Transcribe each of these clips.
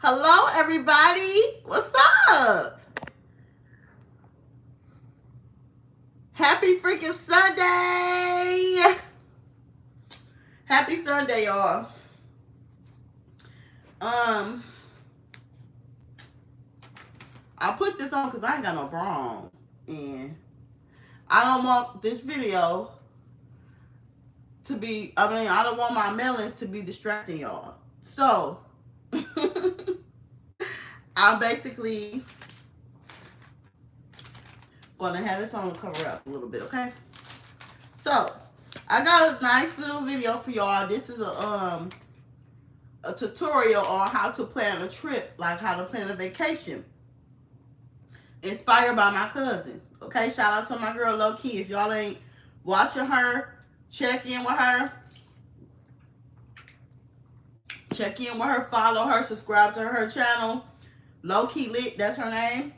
Hello, everybody. What's up? Happy freaking Sunday. Happy Sunday, y'all. I put this on because I ain't got no bra on. And I don't want this video to be, I don't want my melons to be distracting y'all. So, I'm basically gonna have this on cover up a little bit, okay? So, I got a nice little video for y'all. This is a tutorial on how to plan a trip, like how to plan a vacation. Inspired by my cousin. Okay, shout out to my girl Low Key. If y'all ain't watching her, check in with her. Check in with her, follow her, subscribe to her channel. Low Key Lit, that's her name.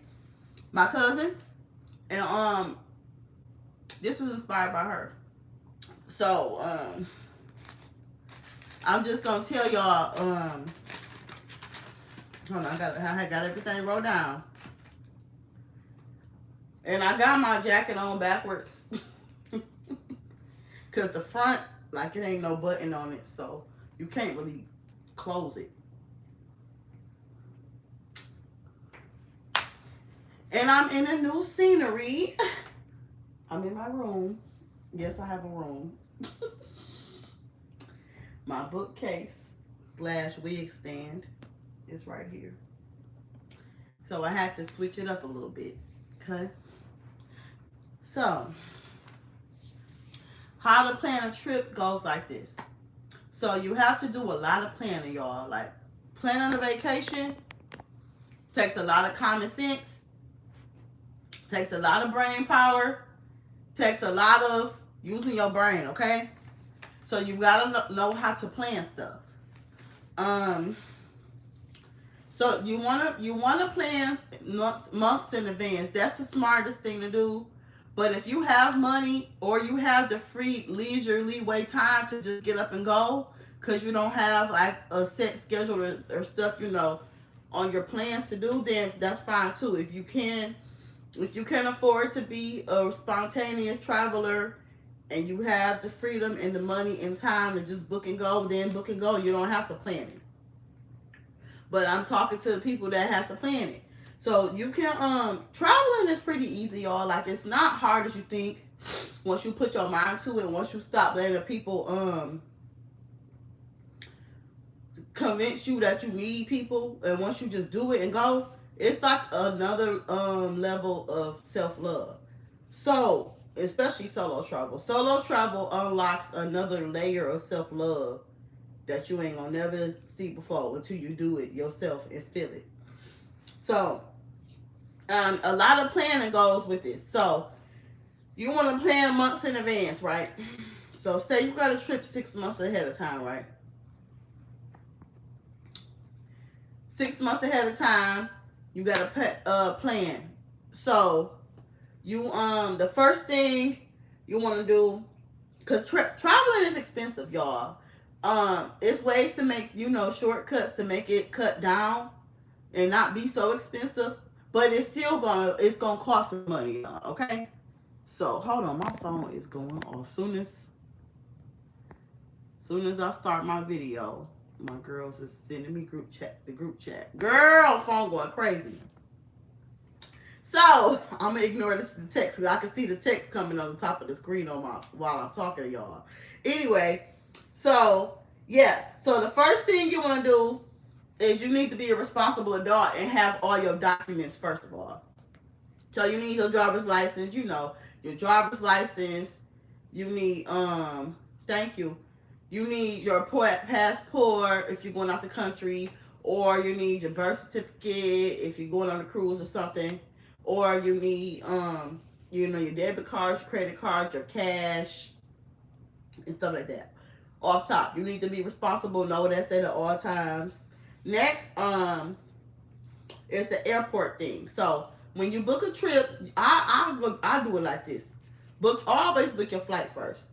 My cousin. And this was inspired by her. So I'm just gonna tell y'all, hold on, I got everything wrote down. And I got my jacket on backwards. Cause the front, like it ain't no button on it, so you can't really close it. And I'm in a new scenery. I'm in my room. Yes, I have a room. My bookcase / wig stand is right here. So I had to switch it up a little bit. Okay. So, how to plan a trip goes like this. So you have to do a lot of planning, y'all. Like, planning a vacation takes a lot of common sense, takes a lot of brain power, takes a lot of using your brain, okay? So you gotta know how to plan stuff. So you wanna plan months in advance. That's the smartest thing to do. But if you have money or you have the free leeway time to just get up and go, because you don't have like a set schedule or stuff, on your plans to do, then that's fine too. If you can afford to be a spontaneous traveler and you have the freedom and the money and time to just book and go, then book and go. You don't have to plan it. But I'm talking to the people that have to plan it. So you can, traveling is pretty easy, y'all. Like, it's not hard as you think once you put your mind to it. Once you stop letting people, convince you that you need people. And once you just do it and go, it's like another, level of self-love. So, especially solo travel. Solo travel unlocks another layer of self-love that you ain't gonna never see before until you do it yourself and feel it. So, a lot of planning goes with it. So, you want to plan months in advance, right? So, say you got a trip 6 months ahead of time, right? 6 months ahead of time, you got to plan. So, you the first thing you want to do, because traveling is expensive, y'all. It's ways to make, shortcuts to make it cut down and not be so expensive, but it's still gonna cost some money, y'all, okay? So hold on, my phone is going off. Soon as I start my video, my girls is sending me the group chat. Girl, phone going crazy. So I'm gonna ignore the text because I can see the text coming on the top of the screen while I'm talking to y'all. Anyway, so yeah, so the first thing you want to do is you need to be a responsible adult and have all your documents first of all. So you need your driver's license, your driver's license. You need thank you. You need your passport if you're going out the country, or you need your birth certificate if you're going on a cruise or something, or you need your debit cards, your credit cards, your cash, and stuff like that. Off top, you need to be responsible, know that's at all times. Next, is the airport thing. So when you book a trip, I do it like this. Always book your flight first.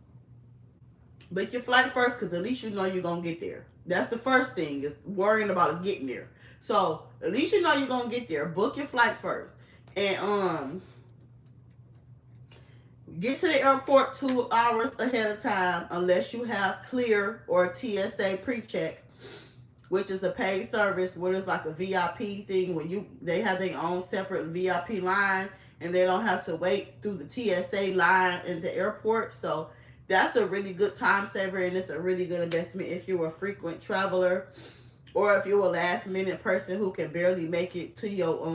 Book your flight first, because at least you know you're gonna get there. That's the first thing, is worrying about is getting there. So at least you know you're gonna get there. Book your flight first, and get to the airport 2 hours ahead of time, unless you have Clear or TSA pre-check, which is a paid service where it's like a VIP thing when they have their own separate VIP line and they don't have to wait through the TSA line in the airport. So that's a really good time saver, and it's a really good investment if you're a frequent traveler or if you're a last minute person who can barely make it to your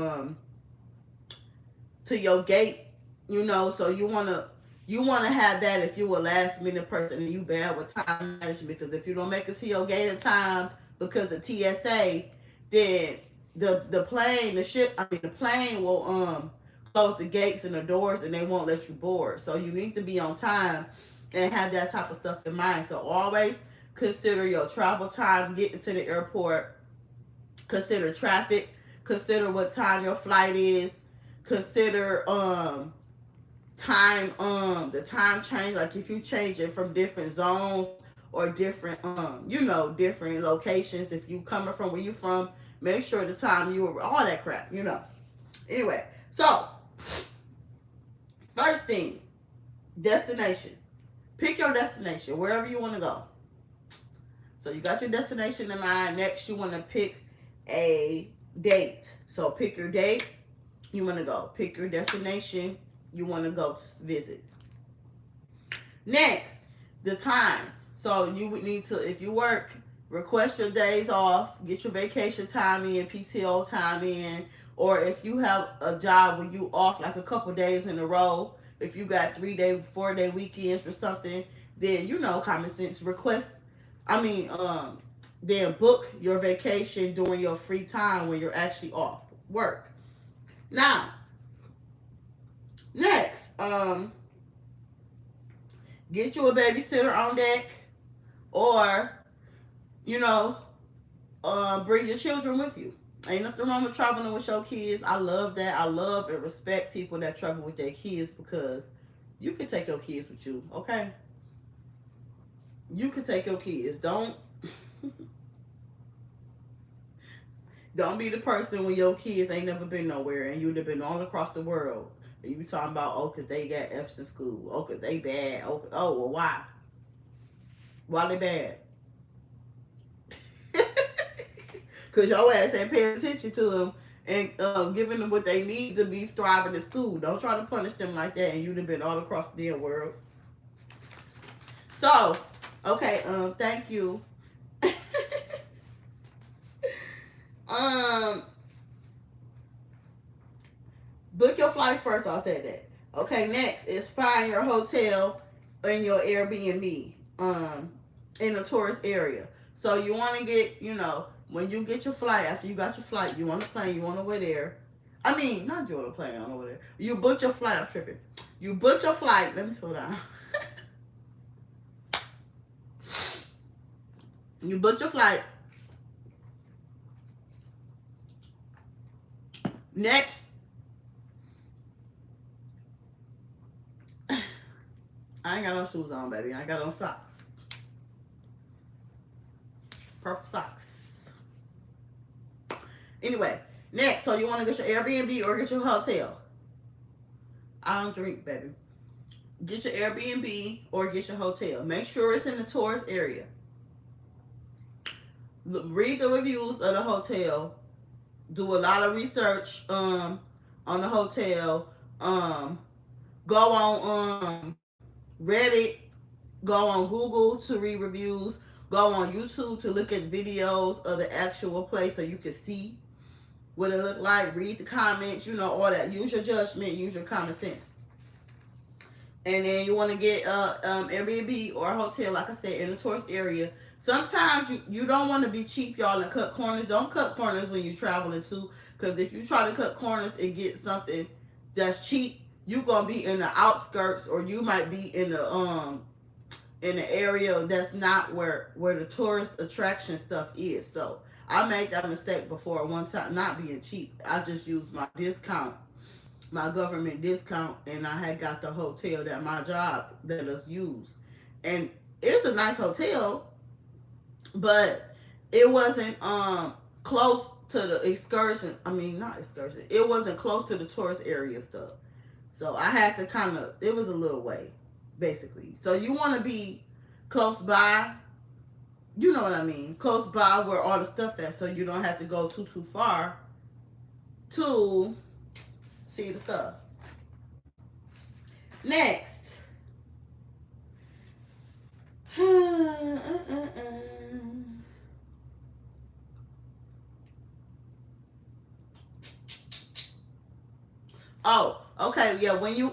gate, so you wanna have that if you're a last minute person and you bad with time management, because if you don't make it to your gate in time because of TSA, then the plane will close the gates and the doors and they won't let you board. So you need to be on time and have that type of stuff in mind. So always consider your travel time getting to the airport, consider traffic, consider what time your flight is, consider the time change, like if you change it from different zones or different different locations, if you coming from where you from, make sure the time you were, all that crap. Anyway, so first thing, destination. Pick your destination wherever you want to go. So you got your destination in mind. Next, you want to pick a date. So pick your date you want to go. Pick your destination you want to go visit. Next, the time. So you would need to, if you work, request your days off, get your vacation time in, PTO time in, or if you have a job where you off like a couple days in a row, if you got 3-day, 4-day weekends or something, then common sense, then book your vacation during your free time when you're actually off work. Now, next, get you a babysitter on deck, or bring your children with you. Ain't nothing wrong with traveling with your kids. I love that. I love and respect people that travel with their kids, because you can take your kids with you, okay? You can take your kids. Don't be the person when your kids ain't never been nowhere and you'd have been all across the world. And you be talking about, because they got F's in school. Because they bad. Well, why? Why they bad? Because your ass ain't paying attention to them and giving them what they need to be thriving in school. Don't try to punish them like that, and you'd have been all across the damn world. So, okay, thank you. Book your flight first, I'll say that. Okay, next is find your hotel in your Airbnb in a tourist area. So you want to get, when you get your flight, after you got your flight, you want a plane, you want to go there. I mean, not you want a plane, I don't know where there. You booked your flight, I'm tripping. You booked your flight, let me slow down. You booked your flight. Next, I ain't got no shoes on, baby. I ain't got no socks. Purple socks. Anyway, next, so you want to get your Airbnb or get your hotel? I don't drink, baby. Get your Airbnb or get your hotel. Make sure it's in the tourist area. Read the reviews of the hotel. Do a lot of research on the hotel. Go on Reddit. Go on Google to read reviews. Go on YouTube to look at videos of the actual place so you can see what it look like. Read the comments, all that. Use your judgment, use your common sense. And then you want to get Airbnb or a hotel, like I said, in the tourist area. Sometimes you don't want to be cheap, y'all, and cut corners. Don't cut corners when you're traveling too, because if you try to cut corners and get something that's cheap, you're gonna be in the outskirts, or you might be in the area that's not where the tourist attraction stuff is. So I made that mistake before one time, not being cheap. I just used my discount, my government discount, and I had got the hotel that my job let us use. And it's a nice hotel, but it wasn't close to the excursion. I mean, not excursion. It wasn't close to the tourist area stuff. So I had to kind of, it was a little way, basically. So you want to be close by, you know what I mean, close by where all the stuff is, so you don't have to go too far to see the stuff. Next. Oh, okay, yeah. When you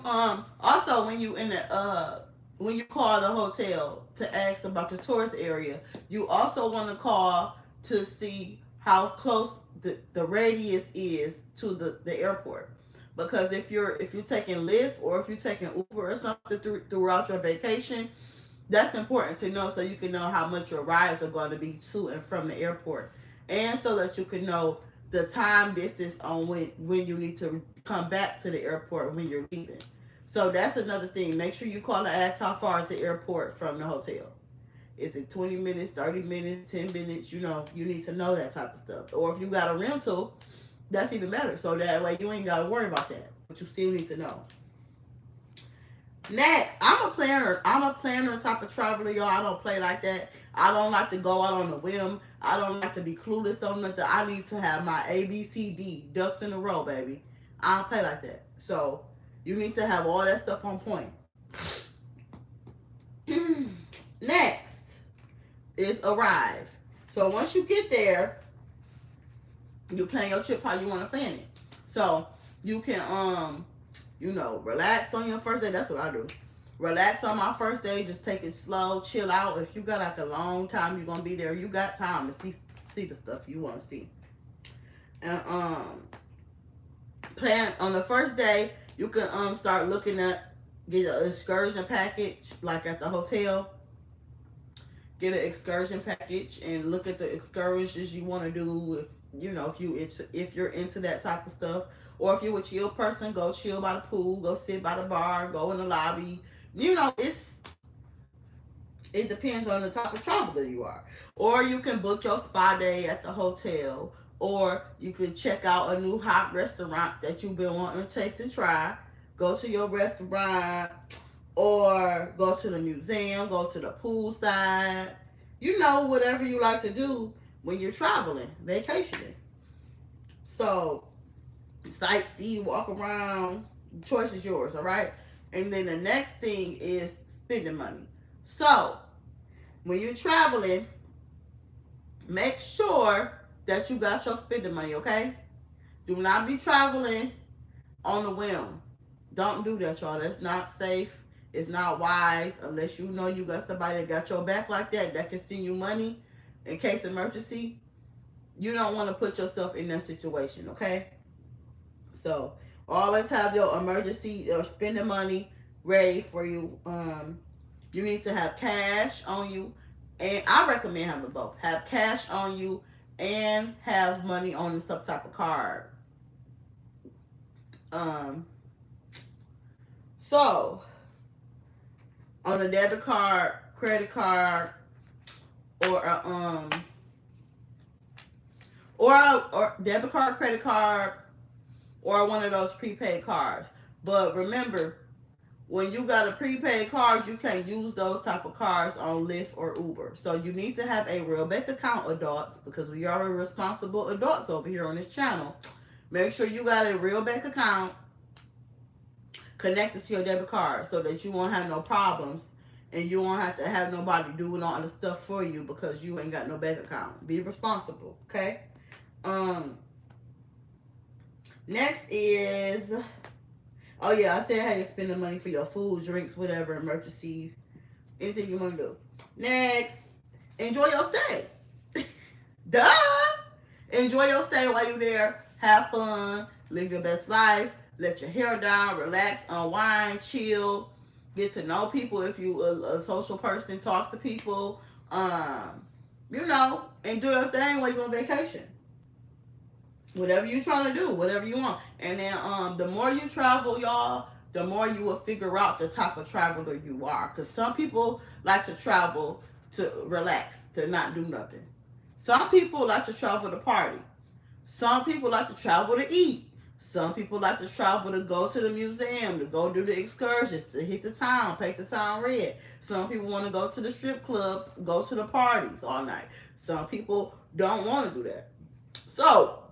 also when you in the when you call the hotel to ask about the tourist area, you also want to call to see how close the radius is to the airport. Because if you're taking Lyft or if you're taking Uber or something throughout your vacation, that's important to know so you can know how much your rides are going to be to and from the airport, and so that you can know the time distance on when you need to come back to the airport when you're leaving. So that's another thing. Make sure you call and ask how far is the airport from the hotel. Is it 20 minutes, 30 minutes, 10 minutes? You know, you need to know that type of stuff. Or if you got a rental, that's even better. So that way you ain't got to worry about that. But you still need to know. Next, I'm a planner. I'm a planner type of traveler, y'all. I don't play like that. I don't like to go out on a whim. I don't like to be clueless on nothing. I need to have my ABCD ducks in a row, baby. I don't play like that. So you need to have all that stuff on point. Next is arrive. So once you get there, you plan your trip how you want to plan it. So you can relax on your first day. That's what I do. Relax on my first day. Just take it slow, chill out. If you got like a long time you're gonna be there, you got time to see the stuff you want to see. And plan on the first day. You can start looking at get an excursion package like at the hotel. Get an excursion package and look at the excursions you want to do. If you're into that type of stuff. Or if you're a chill person, go chill by the pool, go sit by the bar, go in the lobby. It depends on the type of traveler you are. Or you can book your spa day at the hotel. Or you can check out a new hot restaurant that you've been wanting to taste and try. Go to your restaurant. Or go to the museum, go to the poolside. Whatever you like to do when you're traveling, vacationing. So, sightsee, walk around, choice is yours, all right? And then the next thing is spending money. So, when you're traveling, make sure that you got your spending money, okay? Do not be traveling on a whim. Don't do that, y'all. That's not safe. It's not wise unless you know you got somebody that got your back like that can send you money in case of emergency. You don't want to put yourself in that situation, okay? So always have your emergency or spending money ready for you. You need to have cash on you, and I recommend having both. Have cash on you and have money on some type of card. So on a debit card, credit card, or or debit card, credit card, or one of those prepaid cards. But remember, when you got a prepaid card, you can't use those type of cards on Lyft or Uber. So you need to have a real bank account, adults, because we are responsible adults over here on this channel. Make sure you got a real bank account connected to your debit card so that you won't have no problems and you won't have to have nobody doing all the stuff for you because you ain't got no bank account. Be responsible, okay? Next is, oh yeah, I said how you spend the money for your food, drinks, whatever, emergency, anything you want to do. Next, enjoy your stay. Duh! Enjoy your stay while you're there. Have fun. Live your best life. Let your hair down. Relax. Unwind. Chill. Get to know people if you a social person. Talk to people. And do your thing while you're on vacation. Whatever you're trying to do. Whatever you want. And then the more you travel, y'all, the more you will figure out the type of traveler you are. Because some people like to travel to relax, to not do nothing. Some people like to travel to party. Some people like to travel to eat. Some people like to travel to go to the museum, to go do the excursions, to hit the town, paint the town red. Some people want to go to the strip club, go to the parties all night. Some people don't want to do that. So,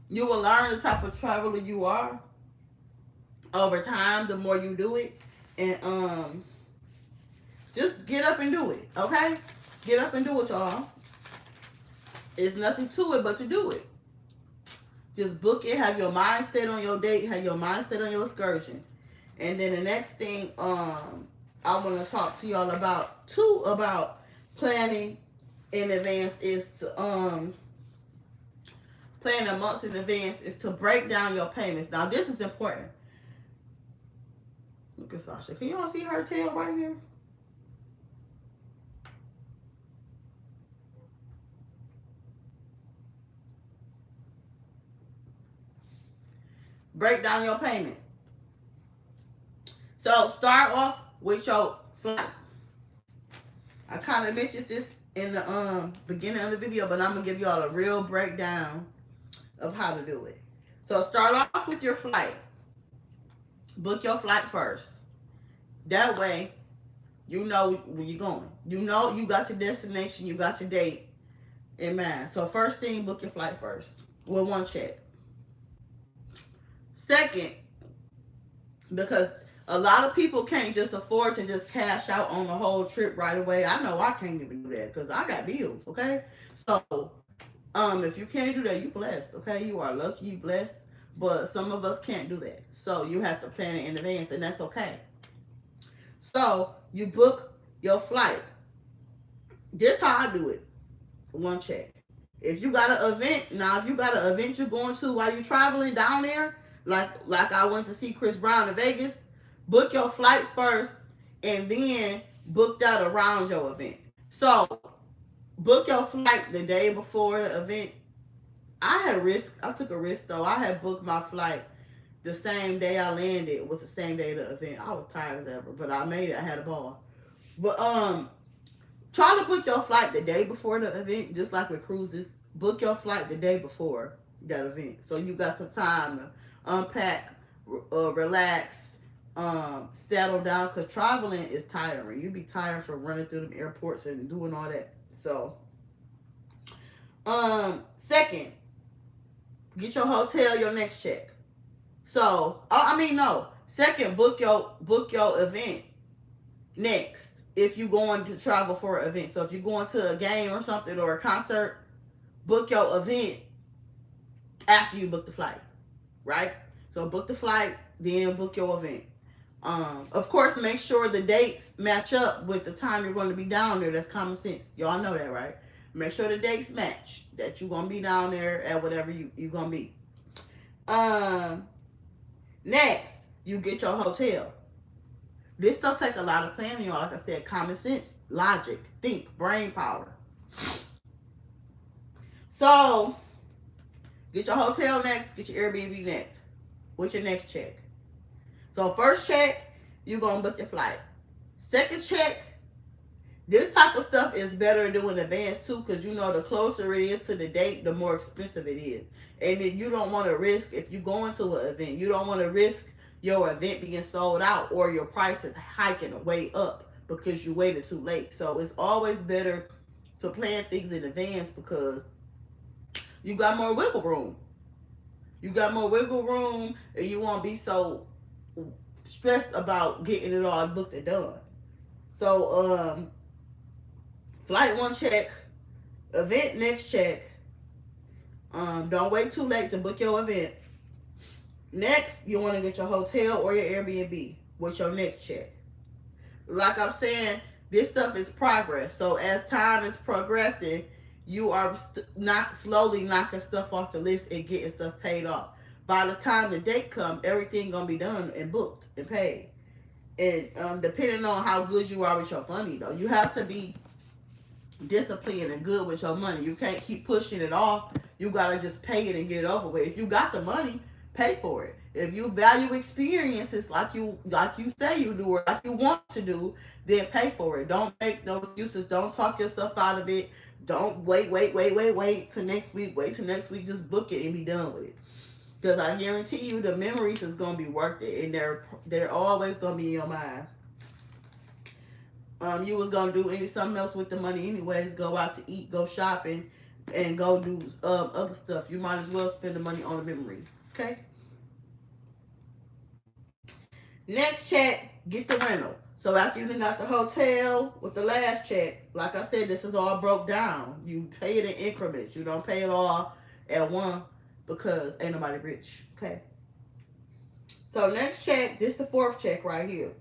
you will learn the type of traveler you are over time the more you do it. And just get up and do it, okay? Get up and do it, y'all. It's nothing to it but to do it. Just book it, have your mind set on your date, have your mind set on your excursion. And then the next thing I want to talk to y'all about too, about planning in advance, is to plan a month in advance, is to break down your payments. Now this is important. Look at Sasha. Can y'all see her tail right here? Break down your payments. So start off with your flight. I kind of mentioned this in the beginning of the video, but I'm gonna give y'all a real breakdown of how to do it. So start off with your flight. Book your flight first. That way, you know where you're going. You know you got your destination, you got your date in mind. So first thing, book your flight first with one check. Second, because a lot of people can't just afford to just cash out on the whole trip right away. I know I can't even do that because I got bills, okay? So, if you can't do that, you blessed, okay? You are lucky, you blessed. But some of us can't do that. So, you have to plan it in advance, and that's okay. So, you book your flight. This how I do it. One check. If you got an event, if you got an event you're going to while you're traveling down there, like I went to see Chris Brown in Vegas, book your flight first and then book that around your event. So book your flight the day before the event. I took a risk though. I had booked my flight the same day I landed. It was the same day of the event. I was tired as ever, but I made it. I had a ball. But try to book your flight the day before the event, just like with cruises. Book your flight the day before that event, so you got some time to unpack, relax, settle down, because traveling is tiring. You be tired from running through the airports and doing all that. So second, get your hotel your next check. So second, book your event next if you're going to travel for an event. So if you're going to a game or something or a concert, book your event after you book the flight. Right? So book the flight, then book your event. Of course, make sure the dates match up with the time you're going to be down there. That's common sense. Y'all know that, right? Make sure the dates match, that you're going to be down there at whatever you're going to be. Next, you get your hotel. This stuff take a lot of planning, y'all. Like I said, common sense, logic, think, brain power. So, get your hotel next, get your Airbnb next. What's your next check? So first check, you're going to book your flight. Second check, this type of stuff is better to do in advance too, because you know the closer it is to the date, the more expensive it is. And then you don't want to risk, if you go into an event, you don't want to risk your event being sold out or your prices hiking way up because you waited too late. So it's always better to plan things in advance because you got more wiggle room. You got more wiggle room and you won't be so stressed about getting it all booked and done. So, flight one check, event next check. Don't wait too late to book your event. Next, you want to get your hotel or your Airbnb with your next check. Like I'm saying, this stuff is progress. So as time is progressing, you are not slowly knocking stuff off the list and getting stuff paid off. By the time the date comes, everything gonna be done and booked and paid. And depending on how good you are with your money, though, you have to be disciplined and good with your money. You can't keep pushing it off. You gotta just pay it and get it over with. If you got the money, pay for it. If you value experiences like you say you do or like you want to do, then pay for it. Don't make no excuses. Don't talk yourself out of it. Don't wait till next week. Wait till next week. Just book it and be done with it. Because I guarantee you the memories is gonna be worth it, and they're always gonna be in your mind. You was gonna do something else with the money anyways. Go out to eat, go shopping, and go do other stuff. You might as well spend the money on the memory. Okay. Next check, get the rental. So after you got the hotel with the last check, like I said, this is all broke down. You pay it in increments. You don't pay it all at one because ain't nobody rich. Okay. So next check, this the fourth check right here,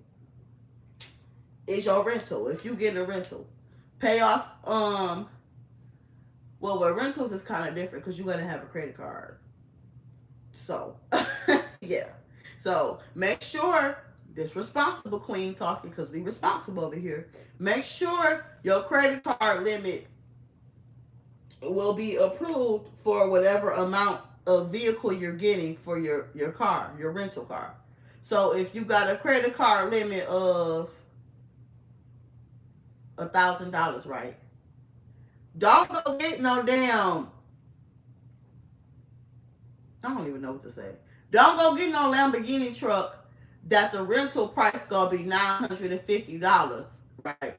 is your rental. If you get a rental, pay off. Well, with rentals is kind of different because you gotta have a credit card. So yeah. So make sure, this responsible queen talking because we responsible over here. Make sure your credit card limit will be approved for whatever amount of vehicle you're getting for your car, your rental car. So if you got a credit card limit of $1,000, right? Don't go get no damn, I don't even know what to say. Don't go get no Lamborghini truck that the rental price gonna be $950, right?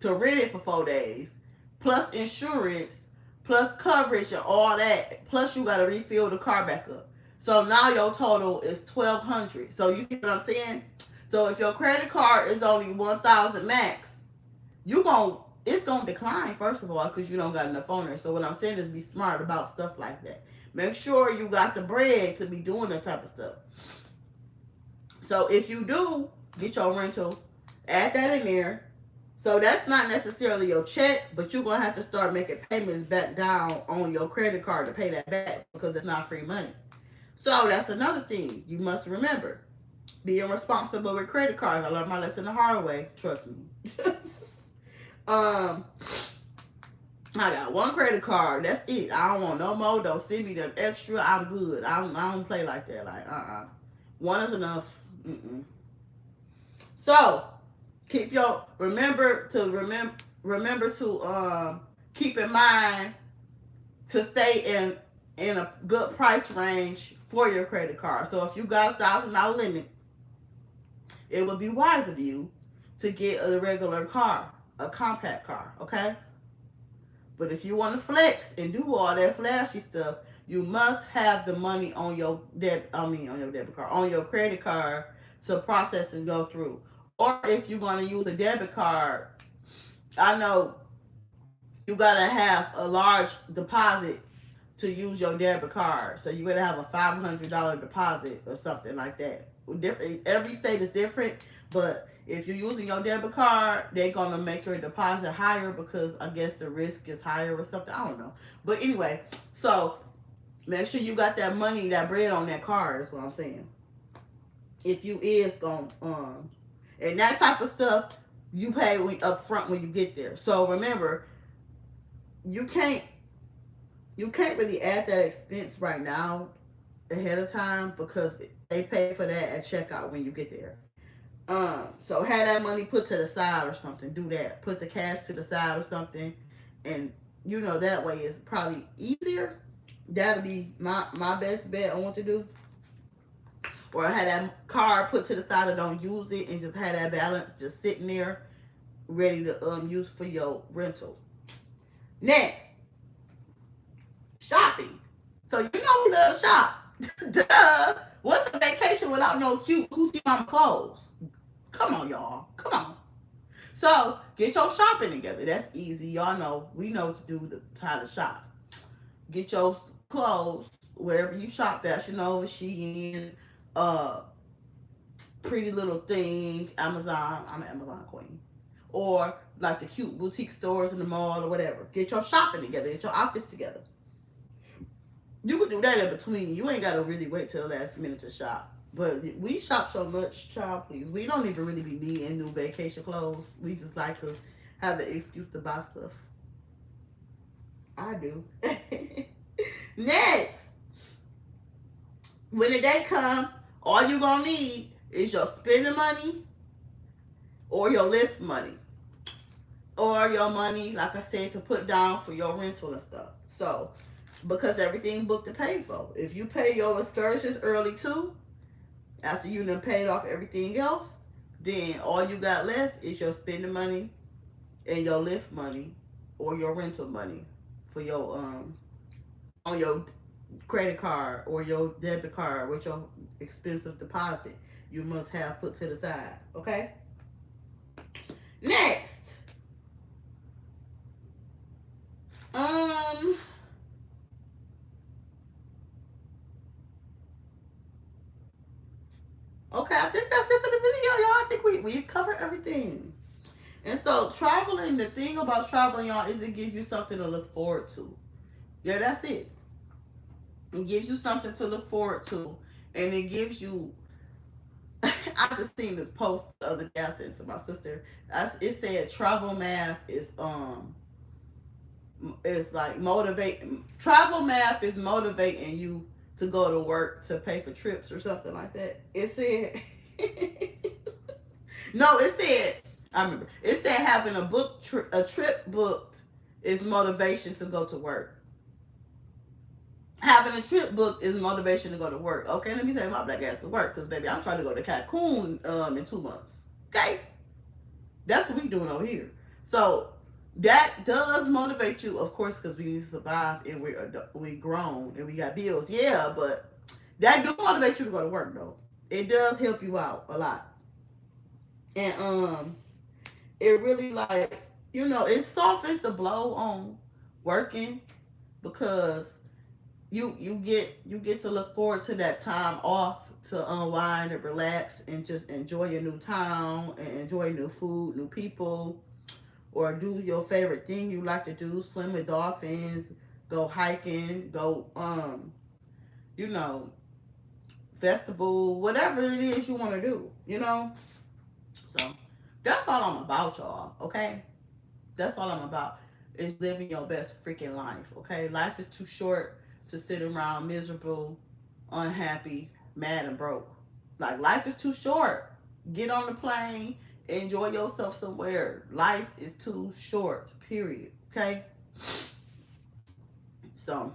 To rent it for 4 days, plus insurance, plus coverage and all that. Plus you gotta refill the car back up. So now your total is $1,200. So you see what I'm saying? So if your credit card is only $1,000 max, it's gonna decline first of all because you don't got enough on there. So what I'm saying is be smart about stuff like that. Make sure you got the bread to be doing that type of stuff. So if you do get your rental, add that in there. So that's not necessarily your check, but you're going to have to start making payments back down on your credit card to pay that back because it's not free money. So that's another thing you must remember. Being responsible with credit cards. I learned my lesson the hard way. Trust me. I got one credit card. That's it. I don't want no more. Don't send me the extra. I'm good. I don't play like that. Like, one is enough. So, remember to keep in mind to stay in a good price range for your credit card. So if you got $1,000 limit, it would be wise of you to get a regular car, a compact car, okay? But if you want to flex and do all that flashy stuff, you must have the money on your debit card, on your credit card to process and go through. Or if you're going to use a debit card, I know you got to have a large deposit to use your debit card. So you got to have a $500 deposit or something like that. Every state is different, but if you're using your debit card, they're going to make your deposit higher because I guess the risk is higher or something. I don't know. But anyway, so make sure you got that money, that bread on that card is what I'm saying. If you is going and that type of stuff, you pay up front when you get there. So remember, you can't really add that expense right now ahead of time because they pay for that at checkout when you get there. So have that money put to the side or something. Do that. Put the cash to the side or something, and that way it's probably easier. That'll be my best bet on what to do. Or have that card put to the side and don't use it, and just have that balance just sitting there, ready to use for your rental. Next, shopping. So we love shop. Duh. What's a vacation without no cute hoochie mama clothes? Come on, y'all. Come on. So get your shopping together. That's easy. Y'all know. We know what to do how to shop. Get your clothes wherever you shop. Fashion Nova, Shein, Pretty Little Thing, Amazon. I'm an Amazon queen. Or like the cute boutique stores in the mall or whatever. Get your shopping together. Get your outfits together. You can do that in between. You ain't got to really wait till the last minute to shop. But we shop so much, child, please. We don't even really be needing new vacation clothes. We just like to have an excuse to buy stuff. I do. Next, when the day comes, all you gonna need is your spending money or your Lyft money. or your money, like I said, to put down for your rental and stuff. So, because everything booked and paid for. If you pay your excursions early too, after you done paid off everything else, then all you got left is your spending money and your lift money or your rental money for your on your credit card or your debit card with your expensive deposit you must have put to the side. Okay? Next. Um okay, I think that's it for the video, y'all. I think we've covered everything. And so traveling, the thing about traveling, y'all, is it gives you something to look forward to. Yeah, that's it. It gives you something to look forward to. And it gives you I just seen the post the other day I sent to my sister. It said travel math is it's like motivating. Travel math is motivating you to go to work to pay for trips or something like that. It said no, it said I remember. It said having a trip booked is motivation to go to work. Having a trip booked is motivation to go to work. Okay, let me take my black ass to work because baby, I'm trying to go to Cancun in 2 months. Okay, that's what we doing over here. So that does motivate you, of course, because we need to survive and we grown and we got bills. Yeah, but that do motivate you to go to work though. It does help you out a lot, and it really like it softens the blow on working because you get to look forward to that time off to unwind and relax and just enjoy your new town and enjoy new food, new people, or do your favorite thing you like to do, swim with dolphins, go hiking, go you know, festival, whatever it is you want to do. So that's all I'm about, y'all, okay? That's all I'm about is living your best freaking life, okay? Life is too short to sit around miserable, unhappy, mad, and broke. Like, life is too short. Get on the plane, enjoy yourself somewhere. Life is too short, period, okay? So,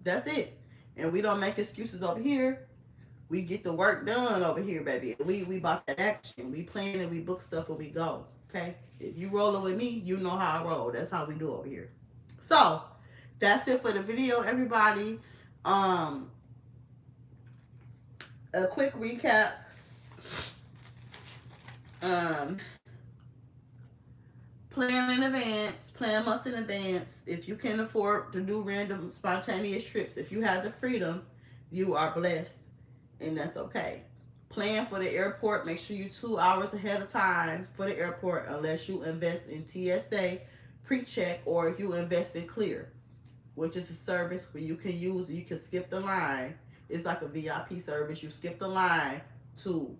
that's it. And we don't make excuses over here. We get the work done over here, baby. We bought that action. We plan and we book stuff when we go, okay? If you rolling with me, you know how I roll. That's how we do over here. So, that's it for the video, everybody. A quick recap. Plan in advance. Plan months in advance. If you can afford to do random, spontaneous trips, if you have the freedom, you are blessed, and that's okay. Plan for the airport. Make sure you're 2 hours ahead of time for the airport, unless you invest in TSA pre-check or if you invest in Clear, which is a service where you can skip the line. It's like a VIP service. You skip the line to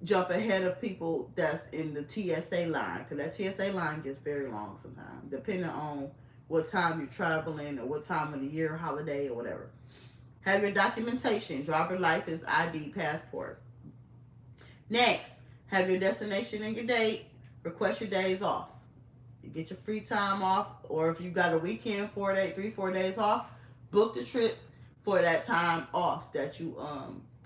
jump ahead of people that's in the TSA line, because that TSA line gets very long sometimes, depending on what time you're traveling or what time of the year, holiday, or whatever. Have your documentation, driver license, ID, passport. Next, have your destination and your date. Request your days off. You get your free time off, or if you got a weekend, 4 days off, book the trip for that time off that you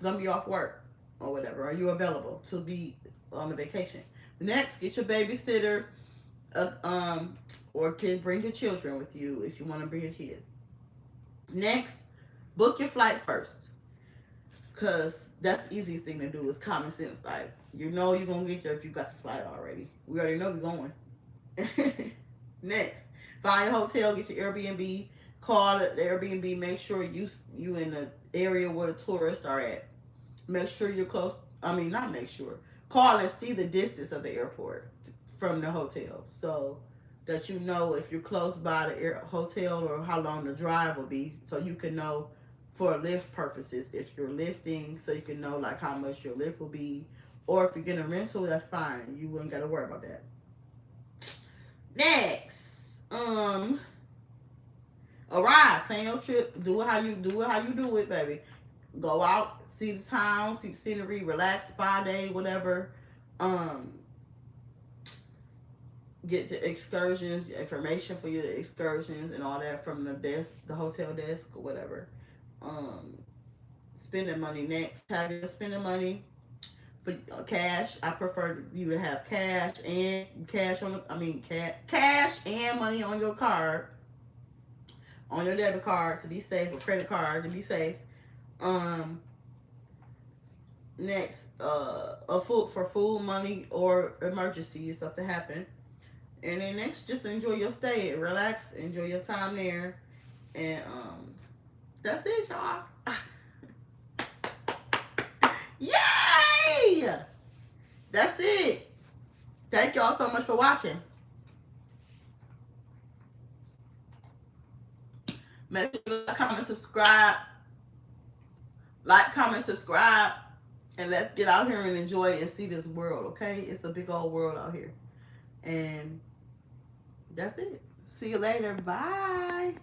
gonna be off work or whatever. Are you available to be on a vacation? Next, get your babysitter, or bring your children with you if you want to bring your kids. Next, book your flight first, cause that's the easiest thing to do. Is common sense. Like, you're gonna get there if you got the flight already. We already know we're going. Next, find a hotel, get your Airbnb, call the Airbnb, make sure you in the area where the tourists are at. Make sure you're close. Not make sure. Call and see the distance of the airport from the hotel, so that you know if you're close by the hotel or how long the drive will be, so you can know for lift purposes if you're lifting, so you can know like how much your lift will be. Or if you're getting a rental, that's fine. You wouldn't got to worry about that. Next, arrive, plan your trip, do it how you do it, baby. Go out, see the town, see the scenery, relax, spa day, whatever. get the excursions, information for your excursions and all that from the desk, the hotel desk or whatever. Um, Spending money next. Have your spending money for cash. I prefer you to have cash on. Cash and money on your card, on your debit card to be safe, or credit card to be safe. Um, Next, a food for food money or emergency if something happen. And then next, just enjoy your stay, relax, enjoy your time there, and that's it, y'all. Yay! That's it. Thank y'all so much for watching. Make sure you like, comment, subscribe. Like, comment, subscribe. And let's get out here and enjoy and see this world, okay? It's a big old world out here. And that's it. See you later. Bye.